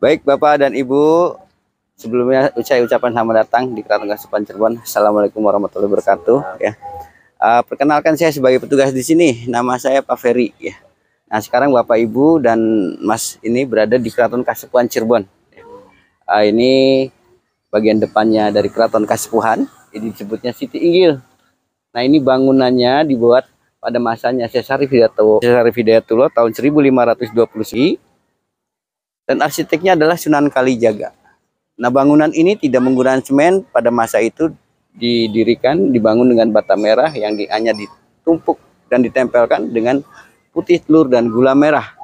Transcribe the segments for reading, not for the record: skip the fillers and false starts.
Baik Bapak dan Ibu, sebelumnya saya ucapkan selamat datang di Keraton Kasepuhan Cirebon. Assalamualaikum warahmatullahi wabarakatuh. Ya, perkenalkan saya sebagai petugas di sini. Nama saya Pak Ferry. Ya. Nah sekarang Bapak Ibu dan Mas ini berada di Keraton Kasepuhan Cirebon. Ini bagian depannya dari Keraton Kasepuhan. Ini disebutnya Siti Inggil. Nah ini bangunannya dibuat pada masanya Syekh Syarif Hidayatullah tahun 1520. Dan arsiteknya adalah Sunan Kalijaga. Nah bangunan ini tidak menggunakan semen, pada masa itu dibangun dengan bata merah yang hanya ditumpuk dan ditempelkan dengan putih telur dan gula merah.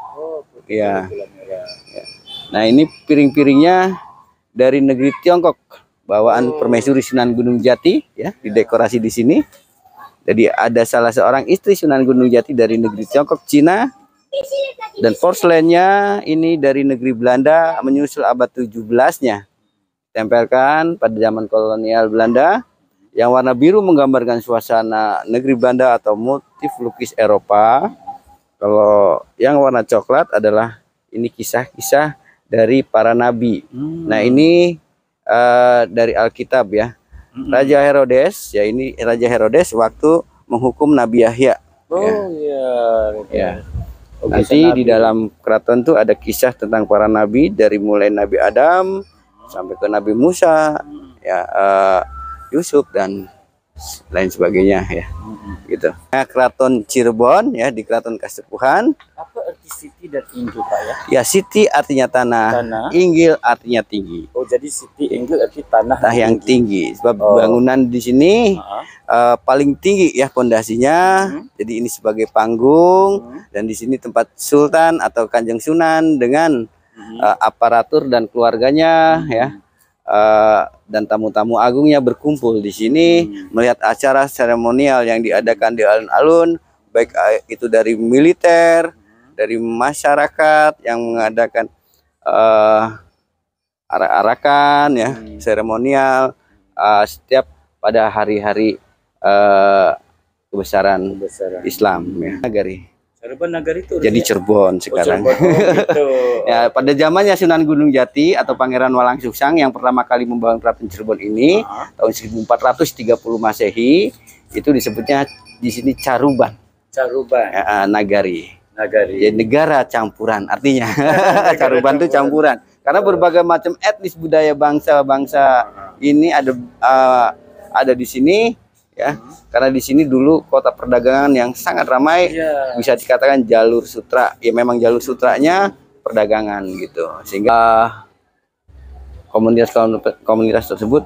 Ya. Nah ini piring-piringnya dari negeri Tiongkok, bawaan permaisuri Sunan Gunung Jati, ya, didekorasi di sini. Jadi ada salah seorang istri Sunan Gunung Jati dari negeri Tiongkok, Cina. Dan porselennya ini dari negeri Belanda menyusul abad 17-nya. Tempelkan pada zaman kolonial Belanda yang warna biru menggambarkan suasana negeri Belanda atau motif lukis Eropa. Kalau yang warna coklat adalah ini kisah-kisah dari para nabi. Nah ini dari Alkitab ya. Raja Herodes, ya ini Raja Herodes waktu menghukum Nabi Yahya. Ya. Nanti di dalam keraton tuh ada kisah tentang para nabi dari mulai Nabi Adam sampai ke Nabi Musa, ya Yusuf dan lain sebagainya ya. Gitu. Nah, Keraton Cirebon ya, di Keraton Kasepuhan. Apa arti Siti dan Inggil Pak ya? Ya Siti artinya tanah, Inggil artinya tinggi. Oh jadi Siti Inggil arti tanah yang tinggi. Sebab bangunan di sini paling tinggi ya pondasinya. Jadi ini sebagai panggung dan di sini tempat Sultan atau Kanjeng Sunan dengan aparatur dan keluarganya ya. Dan tamu-tamu agungnya berkumpul di sini melihat acara seremonial yang diadakan di alun-alun, baik itu dari militer, dari masyarakat yang mengadakan arak-arakan ya, seremonial setiap pada hari-hari kebesaran Islam ya. Nagari itu jadi Cirebon sekarang. Gitu. Ya, pada zamannya Sunan Gunung Jati atau Pangeran Walangsungsang yang pertama kali membangun Keraton Cirebon ini tahun 1430 Masehi, itu disebutnya di sini Caruban. Ya, Nagari. Jadi negara campuran artinya. Caruban itu campuran. Karena berbagai macam etnis budaya bangsa-bangsa ini ada di sini. Ya, karena di sini dulu kota perdagangan yang sangat ramai, bisa dikatakan jalur sutra. Ya memang jalur sutranya perdagangan gitu, sehingga komunitas tersebut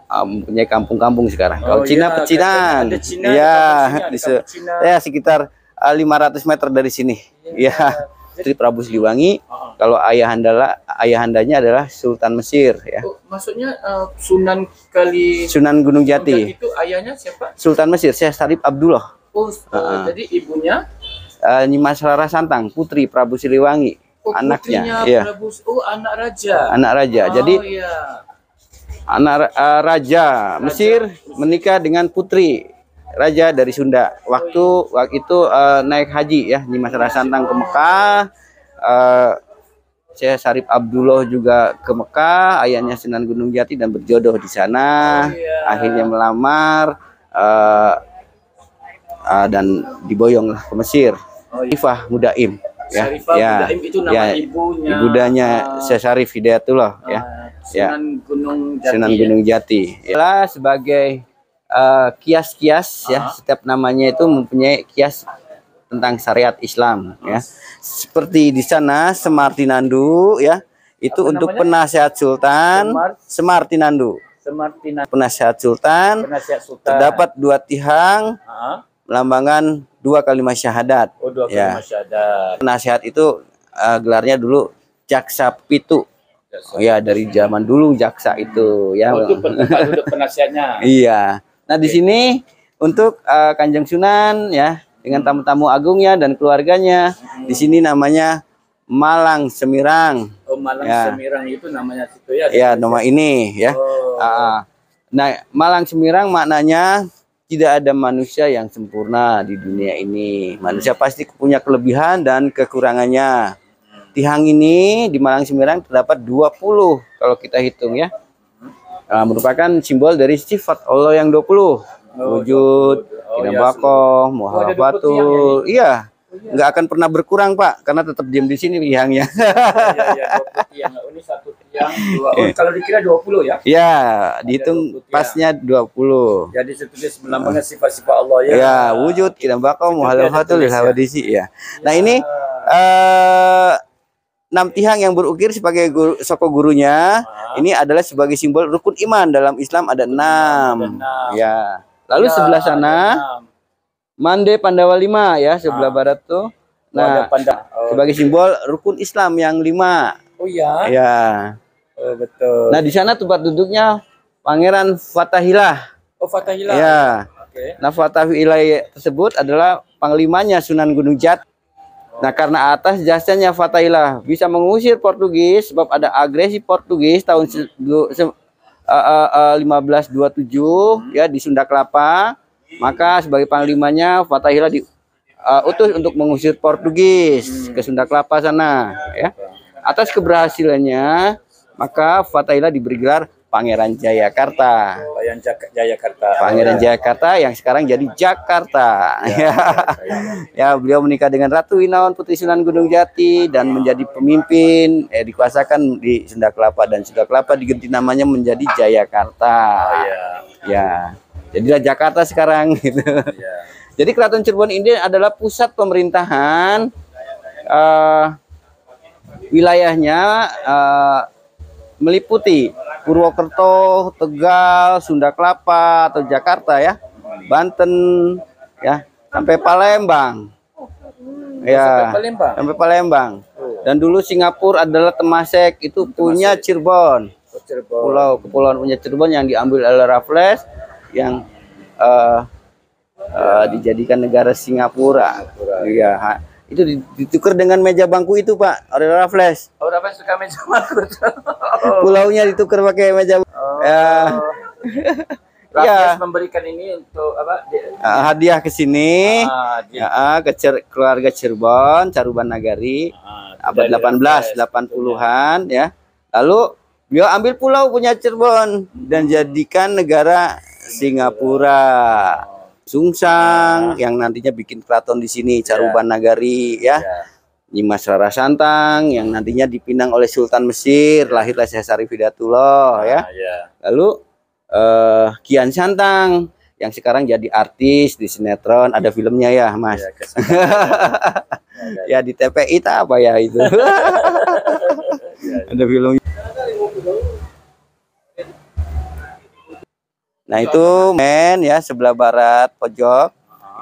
mempunyai kampung-kampung sekarang. Kalau Cina pecinan, ya sekitar 500 meter dari sini. Ya, Istri Prabu Siliwangi. Kalau ayahandanya adalah Sultan Mesir ya. Maksudnya Sunan Gunung Jati. Itu ayahnya siapa? Sultan Mesir, Syekh Syarif Abdullah. Jadi ibunya Nyimas Rara Santang, putri Prabu Siliwangi, anaknya. Ya. Anak raja. Anak raja. Jadi anak raja Mesir menikah dengan putri raja dari Sunda. Waktu itu naik haji ya, Nyimas Rara Santang ke Mekah. Syekh Syarif Abdullah juga ke Mekah, ayahnya Sunan Gunung Jati dan berjodoh di sana. Akhirnya melamar dan diboyonglah ke Mesir. Syarifah Mudaim ya. Mudaim itu nama ibundanya Syekh Syarif Hidayatullah ya. Sunan Gunung Jati. Itulah sebagai kias-kias ya, setiap namanya itu mempunyai kias tentang syariat Islam ya. Seperti di sana Semartinandu ya, itu untuk penasihat Sultan. Semartinandu. Penasihat Sultan. Terdapat 2 tihang melambangkan 2 kalimat syahadat. Ya. Penasihat itu gelarnya dulu Jaksa Pitu. Ya dari zaman dulu jaksa itu ya. Itu duduk penasihatnya. Iya. Nah di sini untuk Kanjeng Sunan ya, dengan tamu-tamu agungnya dan keluarganya. Di sini namanya Malang Semirang. Malang Semirang itu namanya situ ya. Ya, nama ini ya. Nah, Malang Semirang maknanya tidak ada manusia yang sempurna di dunia ini. Manusia pasti punya kelebihan dan kekurangannya. Tihang ini di Malang Semirang terdapat 20 kalau kita hitung ya. Merupakan simbol dari sifat Allah yang 20. Wujud, Kinabako, Muhabatul. Iya. Nggak akan pernah berkurang, Pak, karena tetap diam di sini tihangnya. Iya, 20 tiang. Ini satu tiang, dua. Kalau dikira 20 ya? Ya, dihitung pasnya 20. Jadi tertulis melambangkan sifat-sifat Allah ya. Ya, wujud, Kinabako, Muhabatul, Hawadisi ya. Nah, ini 6 tihang yang berukir sebagai soko gurunya. Ini adalah sebagai simbol rukun iman. Dalam Islam ada 6. Ya. Lalu sebelah sana Mande Pandawa 5 ya, sebelah barat tuh. Nah, sebagai simbol rukun Islam yang 5. Oh iya. Ya. Oh, betul. Nah, di sana tempat duduknya Pangeran Fathahilah. Oh, Fathahilah. Ya. Oke. Nah, Fathahilah tersebut adalah panglimanya Sunan Gunung Jati. Nah, karena atas jasanya Fathahilah bisa mengusir Portugis sebab ada agresi Portugis tahun 1527 ya di Sunda Kelapa, maka sebagai panglimanya Fathahilah diutus untuk mengusir Portugis ke Sunda Kelapa sana ya. Atas keberhasilannya, maka Fathahilah diberi gelar Pangeran Jayakarta. Pangeran Jayakarta yang sekarang jadi Jakarta. Ya, beliau menikah dengan Ratu Winaon Putri Sunan Gunung Jati dan menjadi pemimpin dikuasakan di Sunda Kelapa, dan Sunda Kelapa diganti namanya menjadi Jayakarta. Ya. Jadilah Jakarta sekarang gitu. Jadi Keraton Cirebon ini adalah pusat pemerintahan, wilayahnya meliputi Purwokerto, Tegal, Sunda Kelapa atau Jakarta ya, Banten ya, sampai Palembang. Ya, sampai Palembang. Dan dulu Singapura adalah Temasek, itu punya Cirebon. Kepulauan punya Cirebon yang diambil oleh Raffles, yang dijadikan negara Singapura. Iya. Itu ditukar dengan meja bangku itu, Pak, oleh Raffles. Oh, Raffles suka meja bangku. Pulaunya ditukar pakai meja. Ya. Raffles memberikan ini untuk apa? Hadiah ke sini. Ke keluarga Cirebon, Caruban Nagari. Abad 18, 80-an ya. Lalu beliau ambil pulau punya Cirebon dan jadikan negara Singapura. Sungsang yang nantinya bikin keraton di sini, Caruban Nagari ya. Nyimas Rara Santang yang nantinya dipinang oleh Sultan Mesir, lahirlah Syekh Syarif Hidayatullah ya. Lalu Kian Santang yang sekarang jadi artis di sinetron, ada filmnya ya, Mas. Ya di TPI apa ya itu. Ada filmnya. Nah, itu ya sebelah barat pojok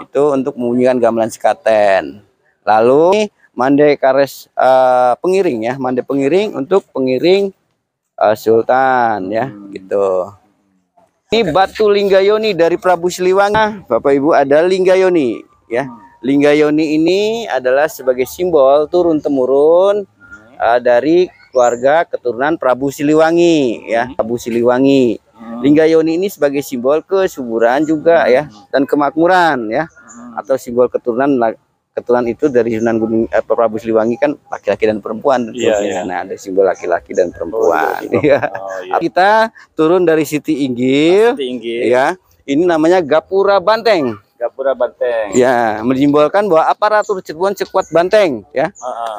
itu untuk membunyikan gamelan sekaten. Lalu mande kares pengiring ya, mande pengiring untuk pengiring sultan ya gitu. Ini batu Linggayoni dari Prabu Siliwangi. Bapak Ibu, ada Linggayoni ya. Linggayoni ini adalah sebagai simbol turun temurun dari keluarga keturunan Prabu Siliwangi ya, Prabu Siliwangi. Linggayoni ini sebagai simbol kesuburan juga ya, dan kemakmuran ya, atau simbol keturunan itu dari Sunan Gunung Prabu Siliwangi kan laki-laki dan perempuan. Nah, ada simbol laki-laki dan perempuan. Kita turun dari Siti Inggil, ya. Ini namanya Gapura Banteng. Gapura Banteng. Ya, menyimbolkan bahwa aparatur Cirebon sekuat banteng ya.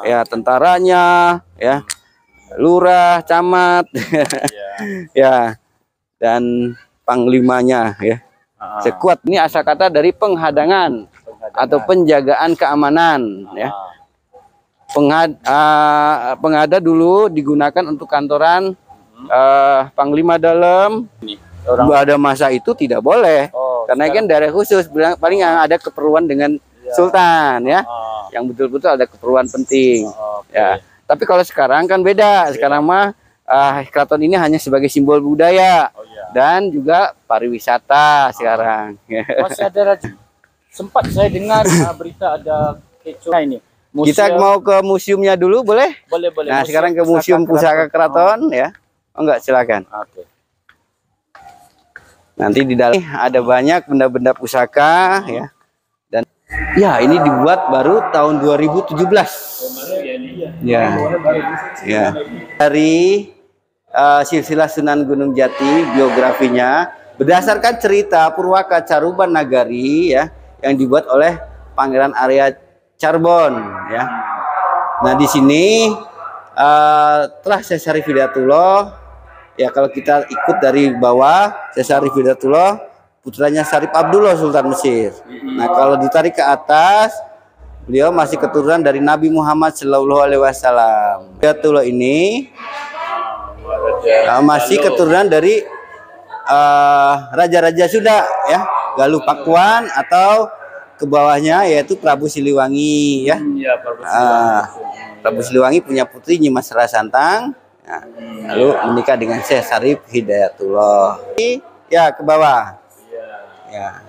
Ya, tentaranya ya, lurah, camat. Ya. Dan panglimanya ya. Sekuat ini asal kata dari penghadangan atau penjagaan keamanan ya. Penghada dulu digunakan untuk kantoran panglima dalam. Pada masa itu tidak boleh karena kan daerah khusus, paling yang ada keperluan dengan sultan ya, yang betul-betul ada keperluan penting ya. Tapi kalau sekarang kan beda, sekarang mah keraton ini hanya sebagai simbol budaya dan juga pariwisata sekarang. Masih ada sempat saya dengar berita ada kecoa ini. Museum. Kita mau ke museumnya dulu, boleh? Boleh. Nah, sekarang ke Museum Pusaka Keraton ya. Oh enggak, silakan. Oke. Nanti di dalam ada banyak benda-benda pusaka ya. Dan Ya, ini dibuat baru tahun 2017. Ya. Ya. Dari silsilah Sunan Gunung Jati, biografinya berdasarkan cerita Purwaka Caruban Nagari ya, yang dibuat oleh Pangeran Arya Carbon ya. Nah, di sini telah Syekh Syarif Hidayatullah ya, kalau kita ikut dari bawah, Syekh Syarif Hidayatullah putranya Syarif Abdullah Sultan Mesir. Nah, kalau ditarik ke atas, beliau masih keturunan dari Nabi Muhammad Shallallahu Alaihi Wasallam. Hidayatullah ini masih keturunan dari raja-raja Sunda ya, Galuh Pakuan, atau ke bawahnya yaitu Prabu Siliwangi ya. Prabu Siliwangi punya putri Nyimas Rara Santang, lalu menikah dengan Syekh Syarif Hidayatullah. Ya, ke bawah. Ya.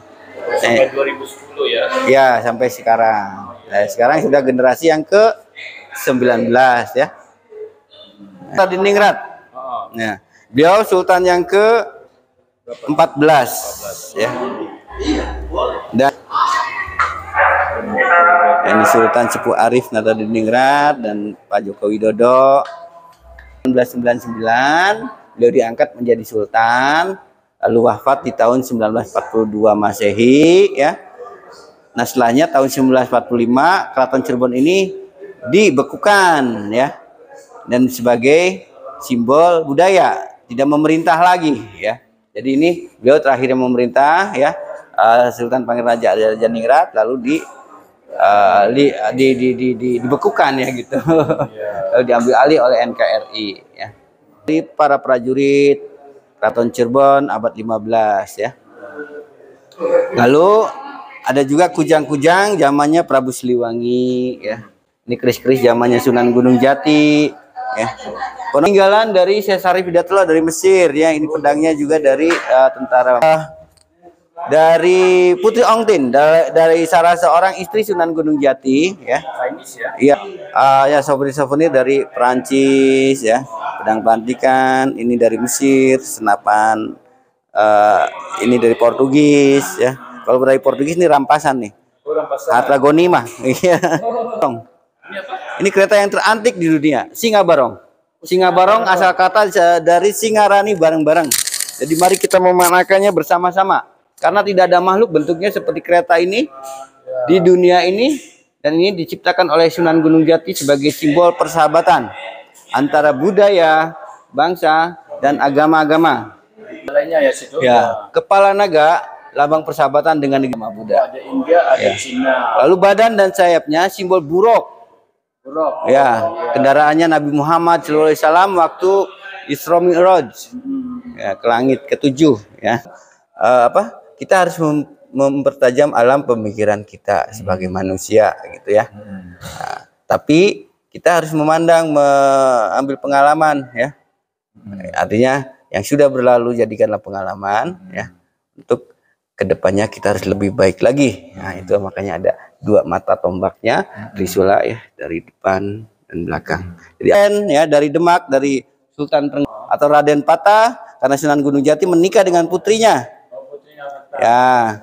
Sampai 2010 ya. Ya, sampai sekarang. Nah, sekarang sudah generasi yang ke-19 ya. Hadiningrat. Nah, beliau sultan yang ke-14 ya. Dan ini Sultan Sepuh Arif Nadadiningrat dan Pak Joko Widodo. 1999 beliau diangkat menjadi sultan, lalu wafat di tahun 1942 Masehi ya. Nah, setelahnya tahun 1945 Keraton Cirebon ini dibekukan ya, dan sebagai simbol budaya, tidak memerintah lagi ya. Jadi ini beliau terakhir yang memerintah ya, Sultan Pangeran Raja Ningrat, lalu dibekukan ya gitu. Lalu diambil alih oleh NKRI ya. Di para prajurit Keraton Cirebon abad 15 ya. Lalu ada juga kujang-kujang zamannya Prabu Siliwangi ya. Ini keris-keris zamannya Sunan Gunung Jati ya. Peninggalan dari Syekh Syarif Hidayatullah dari Mesir ya. Ini pedangnya juga dari tentara dari Putri Ongtin, dari salah seorang istri Sunan Gunung Jati ya. Iya. Ya, souvenir dari Perancis ya. Pedang pelantikan ini dari Mesir, senapan ini dari Portugis ya. Kalau dari Portugis ini rampasan nih. Harta gonimah. Iya. Ini kereta yang terantik di dunia, Singa Barong. Singa Barong asal kata dari Singarani bareng-bareng. Jadi mari kita memaknakannya bersama-sama. Karena tidak ada makhluk bentuknya seperti kereta ini di dunia ini, dan ini diciptakan oleh Sunan Gunung Jati sebagai simbol persahabatan antara budaya, bangsa, dan agama-agama. Ya, kepala naga lambang persahabatan dengan negara Buddha. Ada India, ada Cina. Lalu badan dan sayapnya simbol buruk. Ya, kendaraannya Nabi Muhammad SAW waktu Isra Mi'raj ya, ke langit ketujuh ya. Kita harus mempertajam alam pemikiran kita sebagai manusia gitu ya. Nah, tapi kita harus memandang, mengambil pengalaman ya. Artinya yang sudah berlalu jadikanlah pengalaman ya, untuk kedepannya kita harus lebih baik lagi. Nah, itu makanya ada dua mata tombaknya Trisula ya, dari depan dan belakang. Jadi ya, dari Demak, dari Sultan atau Raden Patah, karena Sunan Gunung Jati menikah dengan putrinya. Ya,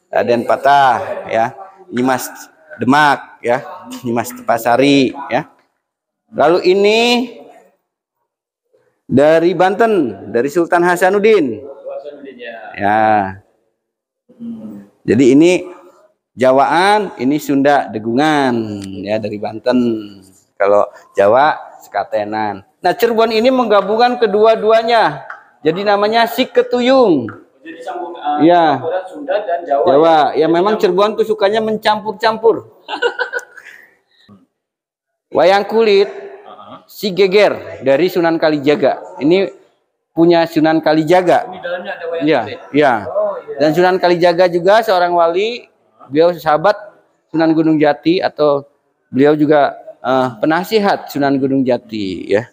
Raden Patah ya, Nyimas Demak ya, Nyimas Tepasari ya. Lalu ini dari Banten, dari Sultan Hasanuddin. Ya. Jadi ini Jawaan, ini Sunda Degungan ya, dari Banten. Kalau Jawa Sekatenan. Nah, Cirebon ini menggabungkan kedua-duanya. Jadi namanya Siketuyung. Jadi sambung ya. Sunda dan Jawa. Jawa. Ya, memang Cirebon tuh sukanya mencampur-campur. Wayang kulit Si Geger dari Sunan Kalijaga. Ini punya Sunan Kalijaga. Di dalamnya ada wayang kulit. Ya. Oh, iya. Dan Sunan Kalijaga juga seorang wali, beliau sahabat Sunan Gunung Jati, atau beliau juga penasihat Sunan Gunung Jati ya.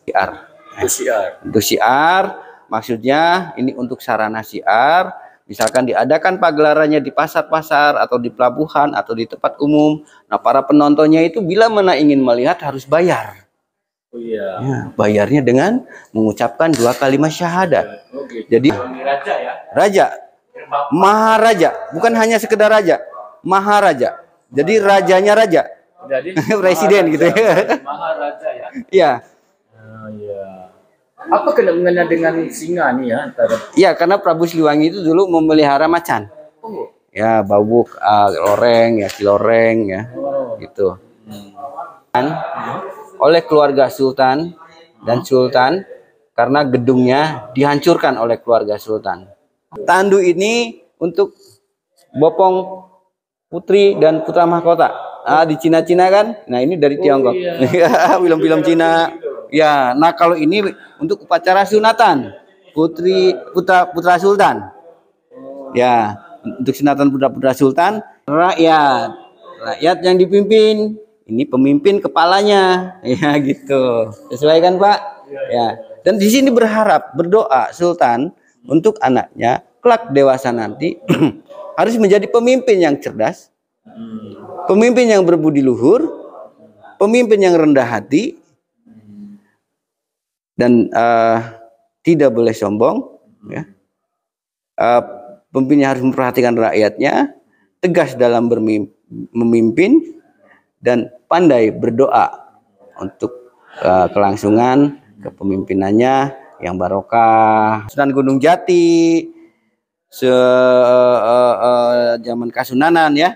Untuk syiar. Maksudnya ini untuk sarana syiar, misalkan diadakan pagelarannya di pasar-pasar atau di pelabuhan atau di tempat umum. Nah, para penontonnya itu bila mana ingin melihat harus bayar. Oh iya. Ya, bayarnya dengan mengucapkan 2 kalimat syahadat. Oke. Jadi raja ya. Raja, Maharaja, bukan hanya sekedar raja, Maharaja. Jadi rajanya raja. Jadi Presiden gitu ya. Maharaja ya. Iya. Oh, iya. Apa kena dengan singa nih ya antara? Iya, karena Prabu Siliwangi itu dulu memelihara macan. Oh. Ya, babuk, loreng, ya kiloreng ya. Oh. Gitu. Oleh keluarga Sultan dan Sultan karena gedungnya dihancurkan oleh keluarga Sultan. Tandu ini untuk bopong putri dan putra mahkota. Di Cina-Cina kan. Nah, ini dari Tiongkok. Iya. Film-film Cina. Ya, nah kalau ini untuk upacara sunatan putra Sultan. Ya, untuk sunatan putra Sultan, rakyat yang dipimpin, ini pemimpin kepalanya. Ya, gitu. Sesuai kan, Pak? Ya. Dan di sini berdoa Sultan untuk anaknya kelak dewasa nanti harus menjadi pemimpin yang cerdas, pemimpin yang berbudi luhur, pemimpin yang rendah hati, dan tidak boleh sombong. Ya. Pemimpinnya harus memperhatikan rakyatnya, tegas dalam memimpin, dan pandai berdoa untuk kelangsungan kepemimpinannya yang barokah. Sunan Gunung Jati, zaman Kasunanan ya,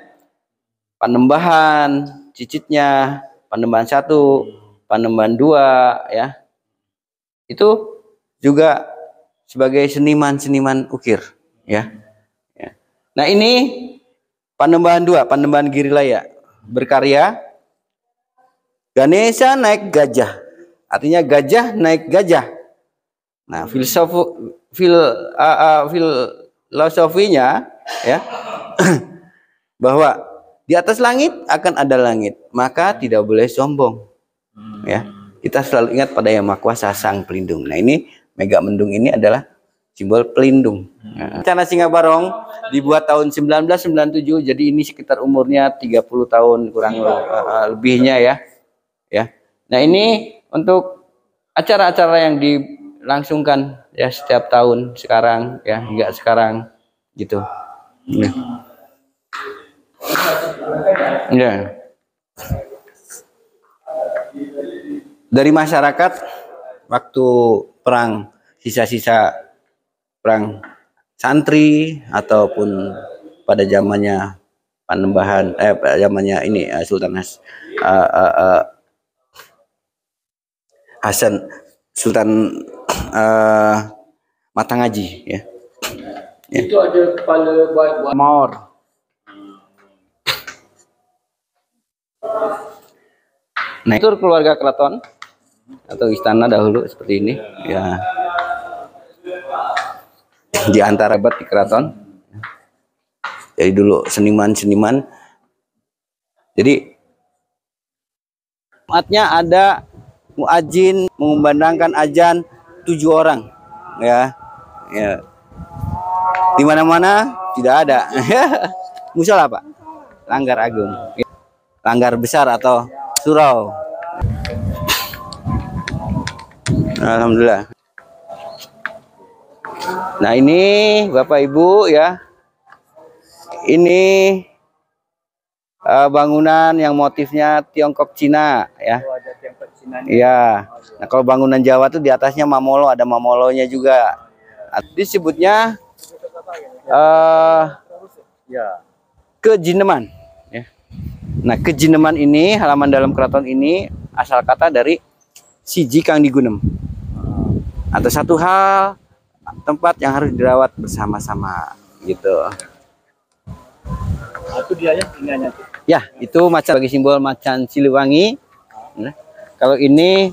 Panembahan, cicitnya, Panembahan 1, Panembahan 2 ya. Itu juga sebagai seniman-seniman ukir ya. Nah, ini Panembahan 2, Panembahan Girilaya, berkarya Ganesha naik gajah. Artinya gajah naik gajah. Nah, filosofinya ya bahwa di atas langit akan ada langit, maka tidak boleh sombong. Ya, kita selalu ingat pada Yang Maha Kuasa Sang Pelindung. Nah, ini Mega Mendung ini adalah simbol pelindung. Cana Singa Barong dibuat tahun 1997, jadi ini sekitar umurnya 30 tahun kurang lebihnya ya. Ya. Nah, ini untuk acara-acara yang dilangsungkan ya setiap tahun sekarang ya hingga sekarang gitu. Ya. Ya. Dari masyarakat waktu perang, sisa-sisa perang santri ataupun pada zamannya Panembahan zamannya ini Sultan Hasan Sultan Matangaji ya. Itu ada kepala buat Maor. Nah, itu keluarga keraton atau istana dahulu seperti ini ya. Di antara hebat di keraton. Jadi dulu seniman-seniman. Jadi Jumatnya ada muadzin mengumandangkan azan 7 orang ya. Ya. Di mana-mana tidak ada. Musola, Pak. Langgar Agung. Langgar besar atau surau. Alhamdulillah. Nah, ini Bapak Ibu ya. Ini bangunan yang motifnya Tiongkok Cina ya. Iya. Nah, kalau bangunan Jawa tuh di atasnya mamolo, ada mamolonya juga. Disebutnya Kejineman ya. Nah, Kejineman ini halaman dalam keraton ini asal kata dari siji kang digunem. Atau satu hal tempat yang harus dirawat bersama-sama gitu. Itu dia ya, ini tuh. Ya, itu macan bagi simbol macan Siliwangi. Nah, kalau ini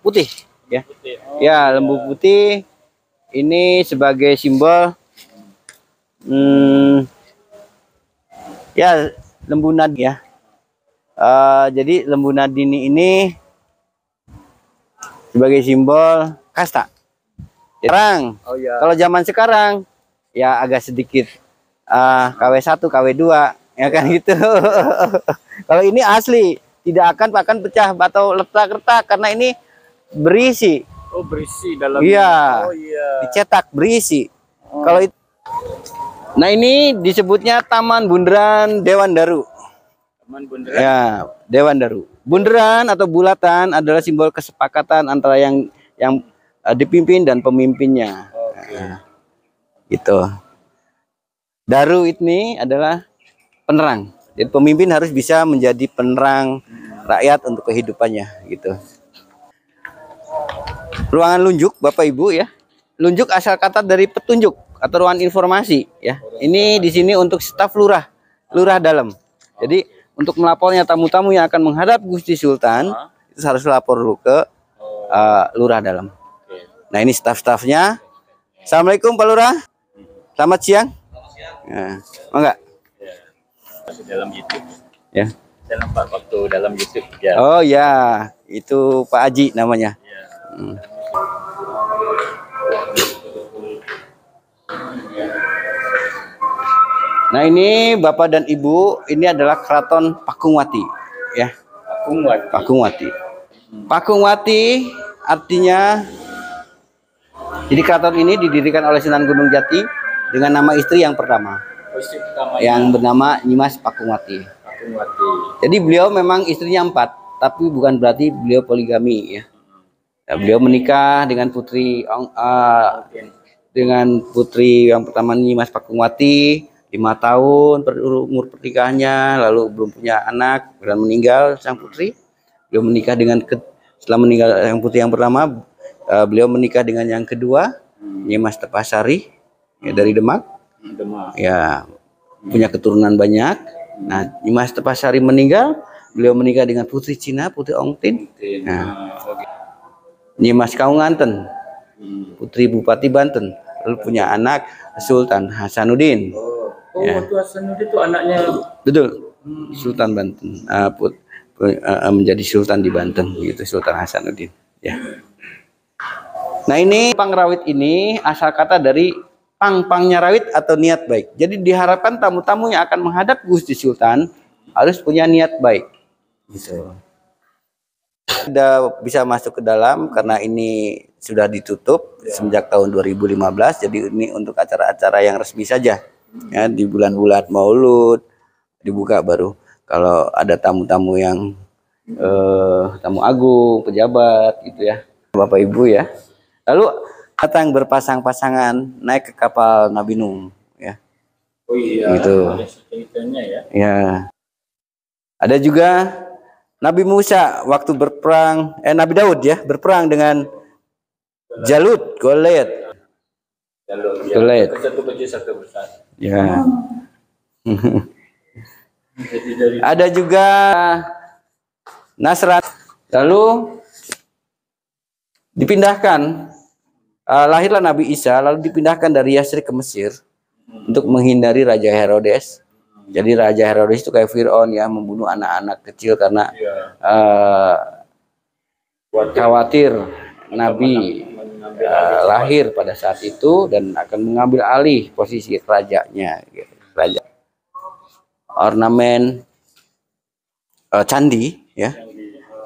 putih ya. Ya, lembu putih ini sebagai simbol ya lembu nadi ya. Jadi lembu nadini ini sebagai simbol kasta. Sekarang, kalau zaman sekarang ya agak sedikit KW1, KW2 ya kan gitu. Kalau ini asli, tidak akan pecah atau retak-retak karena ini berisi. Oh, berisi dalam. Iya. Oh iya. Dicetak berisi. Kalau itu Nah, ini disebutnya Taman Bundaran Dewan Daru. Taman Bundaran. Ya, Dewan Daru. Bundaran atau bulatan adalah simbol kesepakatan antara yang dipimpin dan pemimpinnya. Nah, gitu. Daru ini adalah penerang. Jadi pemimpin harus bisa menjadi penerang rakyat untuk kehidupannya, gitu. Ruangan lunjuk, Bapak Ibu ya. Lunjuk asal kata dari petunjuk atau ruangan informasi ya. Ini di sini untuk staf lurah, lurah dalam. Jadi untuk melapornya tamu-tamu yang akan menghadap Gusti Sultan itu harus lapor dulu ke lurah dalam. Nah, ini staf-stafnya. Assalamualaikum Pak Lurah. Selamat siang. Nah, enggak? Dalam YouTube. Ya. Saya nampak waktu dalam YouTube. Ya. Oh ya, itu Pak Haji namanya. Ya. Nah, ini Bapak dan Ibu, ini adalah Keraton Pakungwati ya. Pakungwati. Pakungwati. Pakungwati artinya, jadi keraton ini didirikan oleh Sunan Gunung Jati dengan nama istri yang pertama, yang bernama Nyimas Pakungwati. Jadi beliau memang istrinya 4, tapi bukan berarti beliau poligami ya. Nah, beliau menikah dengan putri yang pertama Nyimas Pakungwati, 5 tahun umur pernikahannya, lalu belum punya anak dan meninggal sang putri. Beliau menikah setelah meninggal yang putri yang pertama, beliau menikah dengan yang kedua, Nyimas Tepasari ya, dari Demak. Ya, punya keturunan banyak. Nah, Nyimas Tepasari meninggal, beliau menikah dengan putri Cina, Putri Ongtin. Nah, Nyimas Kaunganten, putri Bupati Banten, lalu punya anak Sultan Hasanuddin. Ya. Hasanuddin itu anaknya. Betul, Sultan Banten, menjadi Sultan di Banten, gitu, Sultan Hasanuddin. Ya. Nah, ini pangrawit ini asal kata dari pangnya rawit atau niat baik. Jadi diharapkan tamu-tamu yang akan menghadap Gusti Sultan harus punya niat baik. Gitu. Sudah bisa masuk ke dalam karena ini sudah ditutup semenjak tahun 2015. Jadi ini untuk acara-acara yang resmi saja. Ya, di bulan-bulan Maulud dibuka baru. Kalau ada tamu-tamu yang tamu agung, pejabat gitu ya, Bapak Ibu ya. Lalu datang berpasang-pasangan naik ke kapal Nabi Nuh ya. Oh iya. Gitu. Ya. Ya. Ada juga Nabi Musa waktu berperang, Nabi Daud ya, berperang dengan Jalut, Goliat. Goliat. Satu kecil satu besar. Ya. Ada juga Nasrat. Lalu dipindahkan, lahirlah Nabi Isa, lalu dipindahkan dari Yasrib ke Mesir untuk menghindari Raja Herodes. Jadi Raja Herodes itu kayak Fir'aun ya, membunuh anak-anak kecil karena khawatir Nabi lahir pada saat itu dan akan mengambil alih posisi rajanya. Raja. Ornamen candi ya,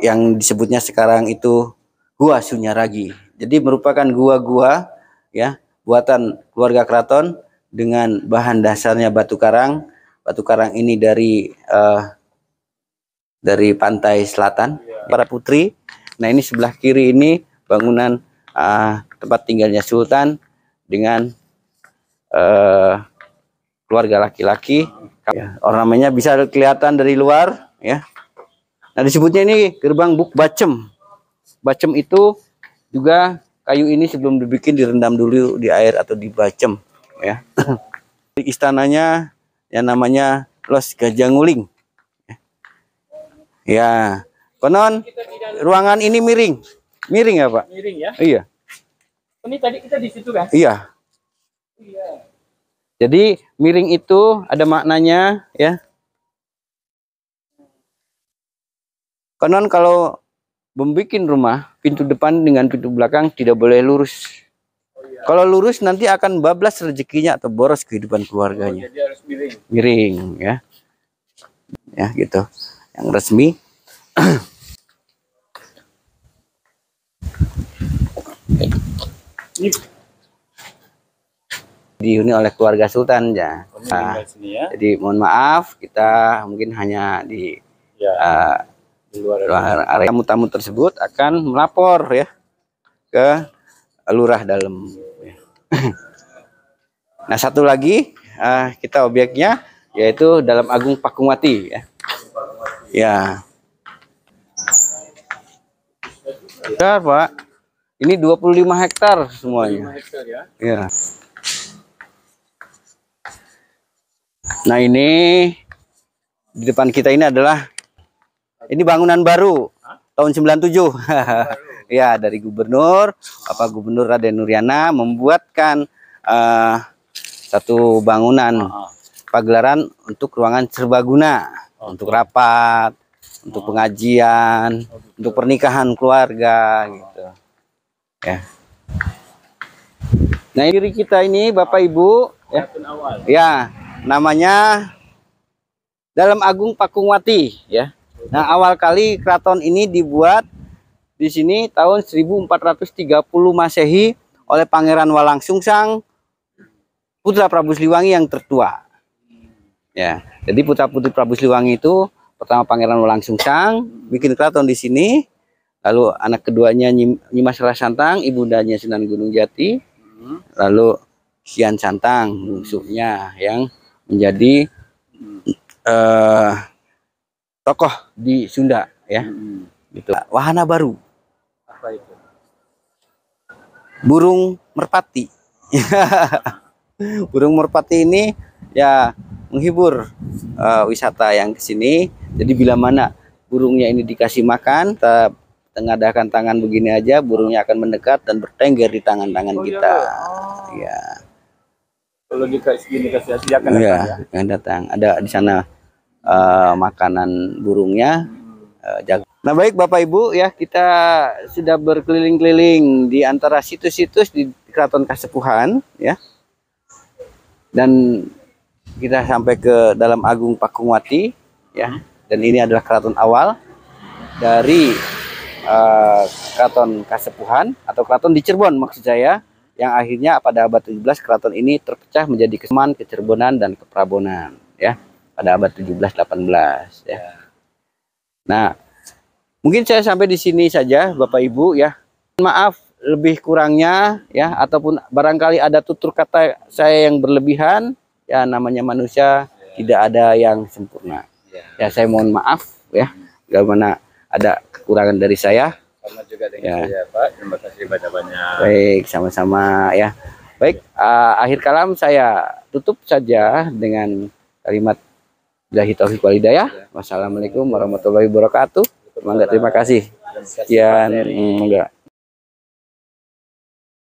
yang disebutnya sekarang itu Gua Sunyaragi. Jadi merupakan gua-gua ya buatan keluarga keraton dengan bahan dasarnya batu karang. Batu karang ini dari pantai selatan. Para putri. Nah, ini sebelah kiri ini bangunan tempat tinggalnya Sultan dengan keluarga laki-laki. Ya, ornamennya bisa kelihatan dari luar ya. Nah, disebutnya ini gerbang Buk Bacem. Bacem itu juga kayu ini sebelum dibikin direndam dulu di air atau dibacem ya. Istananya yang namanya Los Gajah Nguling. Ya, konon ruangan ini miring. Miring ya, Pak? Miring ya? Iya. Ini tadi kita di situ kan? Iya. Iya. Jadi miring itu ada maknanya ya. Konon kalau membuat rumah, pintu depan dengan pintu belakang tidak boleh lurus. Kalau lurus nanti akan bablas rezekinya atau boros kehidupan keluarganya. Jadi harus miring. Miring ya. Ya gitu. Yang resmi. dihuni oleh keluarga Sultan ya. Oh, ini tinggal sini ya. Jadi mohon maaf kita mungkin hanya di Ya. Di luar area tamu-tamu tersebut akan melapor ya ke lurah dalam. Nah, satu lagi kita objeknya yaitu dalam Agung Pakungwati ya. Ya. Hektar, Pak. Ini 25 hektar semuanya. 5 hektar ya. Ya. Nah, ini di depan kita ini adalah bangunan baru tahun 97. Ya, dari Gubernur, Bapak Gubernur Raden Nuryana membuatkan satu bangunan pagelaran untuk ruangan serbaguna, untuk rapat, untuk pengajian, untuk pernikahan keluarga gitu. Ya. Nah, diri kita ini Bapak Ibu ya. Ya, namanya dalam Agung Pakungwati ya. Nah, awal kali keraton ini dibuat di sini tahun 1430 Masehi oleh Pangeran Walangsungsang, putra Prabu Siliwangi yang tertua. Ya, jadi putra-putri Prabu Siliwangi itu pertama Pangeran Walangsungsang bikin keraton di sini, lalu anak keduanya Nyimas Rara Santang, ibundanya Sunan Gunung Jati, lalu Sian Santang, bungsunya yang menjadi tokoh di Sunda ya. Gitu. Wahana baru. Apa itu? Burung merpati. Burung merpati ini ya menghibur wisata yang ke sini. Jadi bila mana burungnya ini dikasih makan, kita tengadakan tangan begini aja, burungnya akan mendekat dan bertengger di tangan-tangan kita. Ya. Kalau dikasih gini kasih hati akan datang Ya, ya. akan datang. Ada di sana makanan burungnya. Jago. Nah, baik Bapak Ibu ya, kita sudah berkeliling-keliling di antara situs-situs di Keraton Kasepuhan ya. Dan kita sampai ke dalam Agung Pakungwati ya. Dan ini adalah keraton awal dari Keraton Kasepuhan atau keraton di Cirebon maksud saya, yang akhirnya pada abad 17 keraton ini terpecah menjadi Kesuman, Kecerbonan dan Keprabonan ya pada abad 17-18 ya. Nah, mungkin saya sampai di sini saja Bapak Ibu ya. Maaf lebih kurangnya ya, ataupun barangkali ada tutur kata saya yang berlebihan ya, namanya manusia tidak ada yang sempurna. Ya, saya mohon maaf ya, bagaimana ada kekurangan dari saya. Sama juga dengan Ya. saya, Pak. Terima kasih banyak-banyak. Baik, sama-sama ya. Baik, akhir kalam saya tutup saja dengan kalimat billahi taufiq wal hidayah. Wassalamualaikum warahmatullahi wabarakatuh. Terima kasih. Sekian, enggak.